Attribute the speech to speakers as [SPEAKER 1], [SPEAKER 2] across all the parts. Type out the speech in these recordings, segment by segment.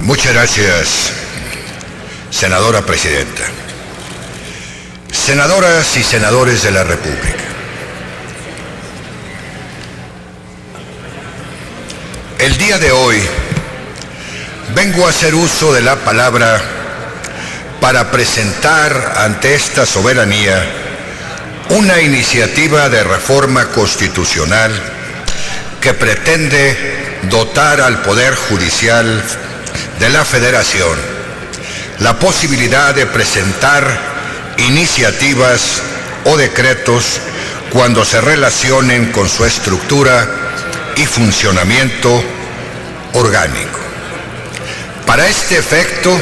[SPEAKER 1] Muchas gracias, senadora presidenta. Senadoras y senadores de la República. El día de hoy vengo a hacer uso de la palabra para presentar ante esta soberanía una iniciativa de reforma constitucional que pretende dotar al Poder Judicial de la Federación la posibilidad de presentar iniciativas o decretos cuando se relacionen con su estructura y funcionamiento orgánico. Para este efecto,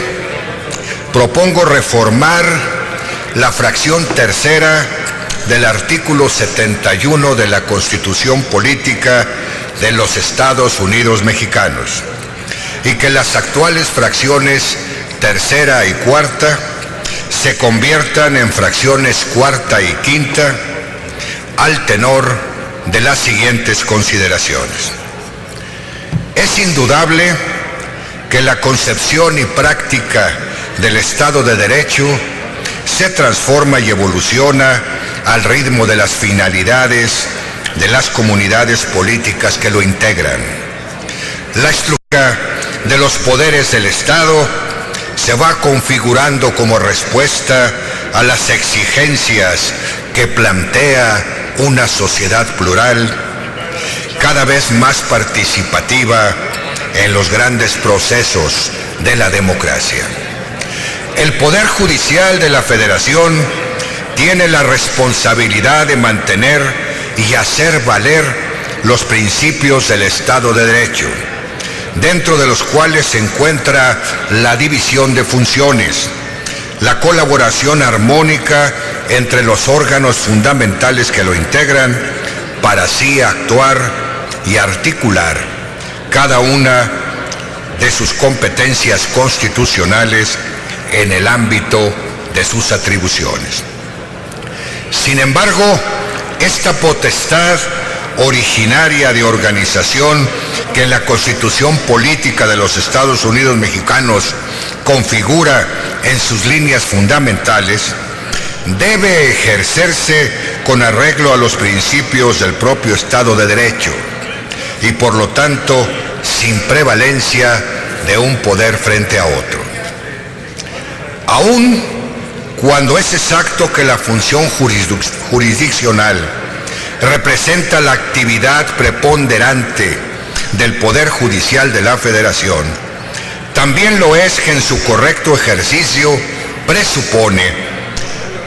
[SPEAKER 1] propongo reformar la fracción tercera del artículo 71 de la Constitución Política de los Estados Unidos Mexicanos y que las actuales fracciones tercera y cuarta se conviertan en fracciones cuarta y quinta al tenor de las siguientes consideraciones. Es indudable que la concepción y práctica del Estado de Derecho se transforma y evoluciona al ritmo de las finalidades de las comunidades políticas que lo integran. La estructura de los poderes del Estado se va configurando como respuesta a las exigencias que plantea una sociedad plural, cada vez más participativa en los grandes procesos de la democracia. El Poder Judicial de la Federación tiene la responsabilidad de mantener y hacer valer los principios del Estado de Derecho, dentro de los cuales se encuentra la división de funciones, la colaboración armónica entre los órganos fundamentales que lo integran, para así actuar y articular cada una de sus competencias constitucionales en el ámbito de sus atribuciones. Sin embargo, esta potestad originaria de organización que en la Constitución Política de los Estados Unidos Mexicanos configura en sus líneas fundamentales, debe ejercerse con arreglo a los principios del propio Estado de Derecho y por lo tanto sin prevalencia de un poder frente a otro. Aun cuando es exacto que la función jurisdiccional representa la actividad preponderante del Poder Judicial de la Federación, también lo es que en su correcto ejercicio presupone,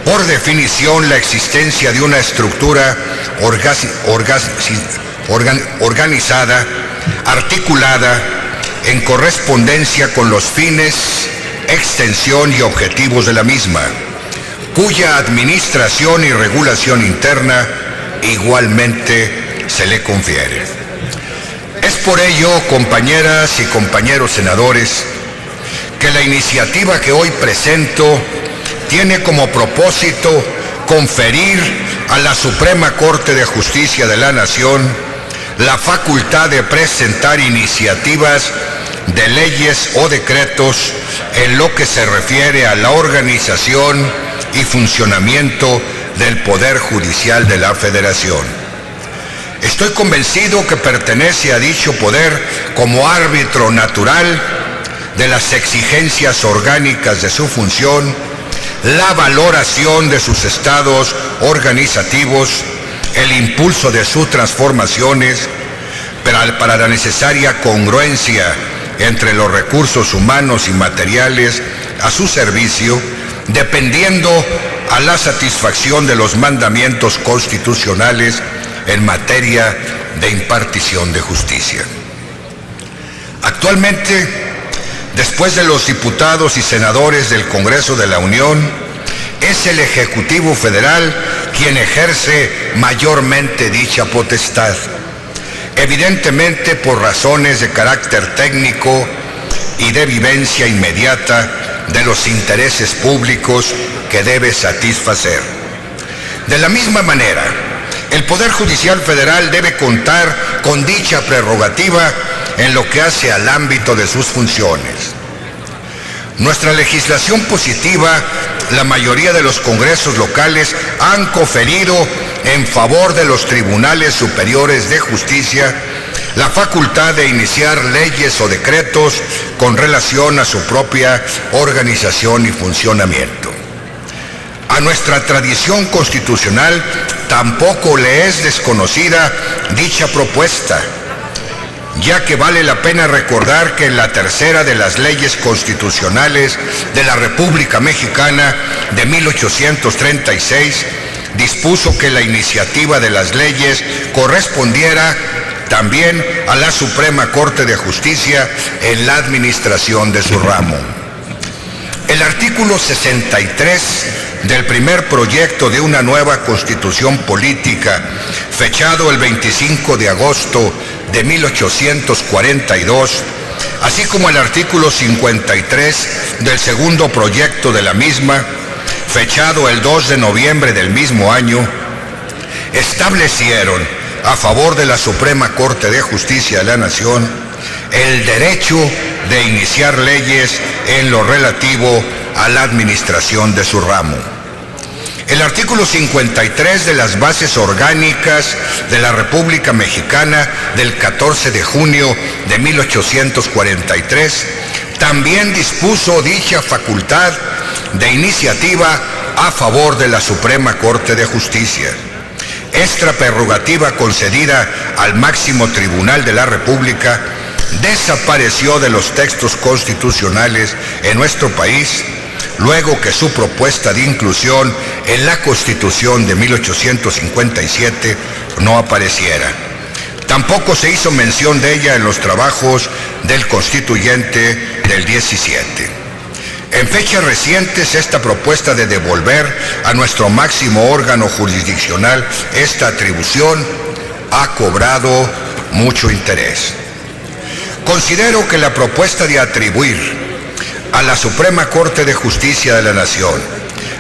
[SPEAKER 1] por definición, la existencia de una estructura organizada, articulada, en correspondencia con los fines, extensión y objetivos de la misma, cuya administración y regulación interna igualmente se le confiere. Es por ello, compañeras y compañeros senadores, que la iniciativa que hoy presento tiene como propósito conferir a la Suprema Corte de Justicia de la Nación la facultad de presentar iniciativas de leyes o decretos en lo que se refiere a la organización y funcionamiento del Poder Judicial de la Federación. Estoy convencido que pertenece a dicho poder como árbitro natural de las exigencias orgánicas de su función, la valoración de sus estados organizativos, el impulso de sus transformaciones, para la necesaria congruencia entre los recursos humanos y materiales a su servicio, dependiendo a la satisfacción de los mandamientos constitucionales en materia de impartición de justicia. Actualmente, después de los diputados y senadores del Congreso de la Unión, es el Ejecutivo Federal quien ejerce mayormente dicha potestad, evidentemente por razones de carácter técnico y de vivencia inmediata de los intereses públicos que debe satisfacer. De la misma manera, el Poder Judicial Federal debe contar con dicha prerrogativa en lo que hace al ámbito de sus funciones. Nuestra legislación positiva, la mayoría de los congresos locales han conferido en favor de los tribunales superiores de justicia la facultad de iniciar leyes o decretos con relación a su propia organización y funcionamiento. A nuestra tradición constitucional tampoco le es desconocida dicha propuesta, ya que vale la pena recordar que en la tercera de las leyes constitucionales de la República Mexicana de 1836 dispuso que la iniciativa de las leyes correspondiera también a la Suprema Corte de Justicia en la administración de su ramo. El artículo 63 del primer proyecto de una nueva constitución política, fechado el 25 de agosto de 1842, así como el artículo 53 del segundo proyecto de la misma, fechado el 2 de noviembre del mismo año, establecieron a favor de la Suprema Corte de Justicia de la Nación el derecho de iniciar leyes en lo relativo a la administración de su ramo. El artículo 53 de las bases orgánicas de la República Mexicana del 14 de junio de 1843 también dispuso dicha facultad de iniciativa a favor de la Suprema Corte de Justicia. Esta prerrogativa concedida al máximo tribunal de la República desapareció de los textos constitucionales en nuestro país, luego que su propuesta de inclusión en la Constitución de 1857 no apareciera. Tampoco se hizo mención de ella en los trabajos del constituyente del 17. En fechas recientes, esta propuesta de devolver a nuestro máximo órgano jurisdiccional esta atribución ha cobrado mucho interés. Considero que la propuesta de atribuir a la Suprema Corte de Justicia de la Nación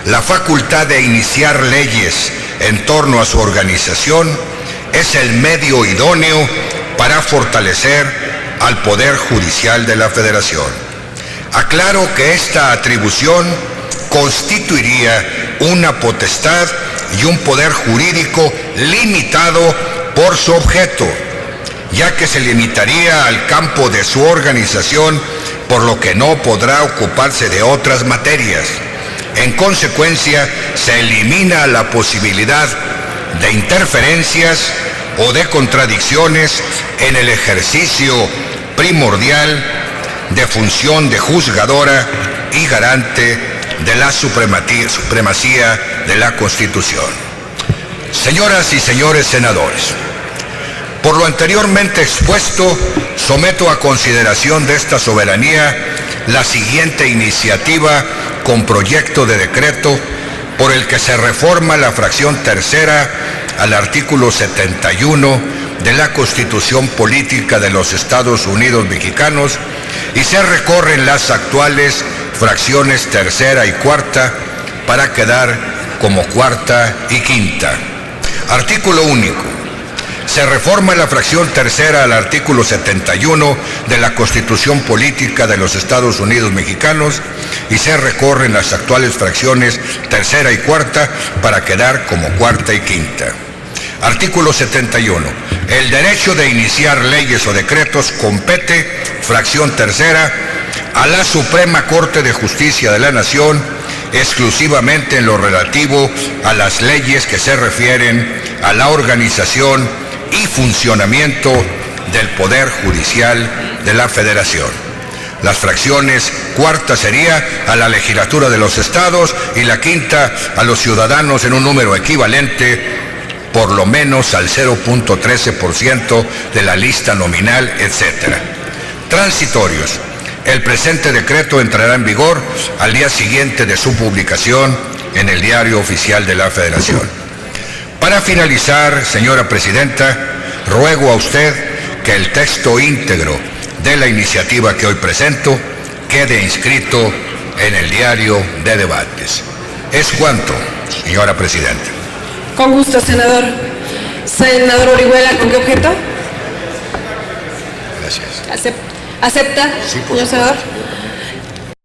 [SPEAKER 1] la facultad de iniciar leyes en torno a su organización es el medio idóneo para fortalecer al Poder Judicial de la Federación. Aclaro que esta atribución constituiría una potestad y un poder jurídico limitado por su objeto, ya que se limitaría al campo de su organización, por lo que no podrá ocuparse de otras materias. En consecuencia, se elimina la posibilidad de interferencias o de contradicciones en el ejercicio primordial de función de juzgadora y garante de la supremacía de la Constitución. Señoras y señores senadores, por lo anteriormente expuesto, someto a consideración de esta soberanía la siguiente iniciativa con proyecto de decreto por el que se reforma la fracción tercera al artículo 71 de la Constitución Política de los Estados Unidos Mexicanos y se recorren las actuales fracciones tercera y cuarta para quedar como cuarta y quinta. Artículo único. Se reforma la fracción tercera al artículo 71 de la Constitución Política de los Estados Unidos Mexicanos y se recorren las actuales fracciones tercera y cuarta para quedar como cuarta y quinta. Artículo 71. El derecho de iniciar leyes o decretos compete, fracción tercera, a la Suprema Corte de Justicia de la Nación, exclusivamente en lo relativo a las leyes que se refieren a la organización y funcionamiento del Poder Judicial de la Federación. Las fracciones cuarta sería a la legislatura de los estados y la quinta a los ciudadanos en un número equivalente por lo menos al 0.13% de la lista nominal, etc. Transitorios. El presente decreto entrará en vigor al día siguiente de su publicación en el Diario Oficial de la Federación. Para finalizar, señora Presidenta, ruego a usted que el texto íntegro de la iniciativa que hoy presento quede inscrito en el Diario de Debates. Es cuanto, señora Presidenta.
[SPEAKER 2] Con gusto, senador. Senador Orihuela, ¿con qué objeto?
[SPEAKER 1] Gracias.
[SPEAKER 2] ¿Acepta,
[SPEAKER 1] Sí, por
[SPEAKER 2] señor
[SPEAKER 1] supuesto.
[SPEAKER 2] senador?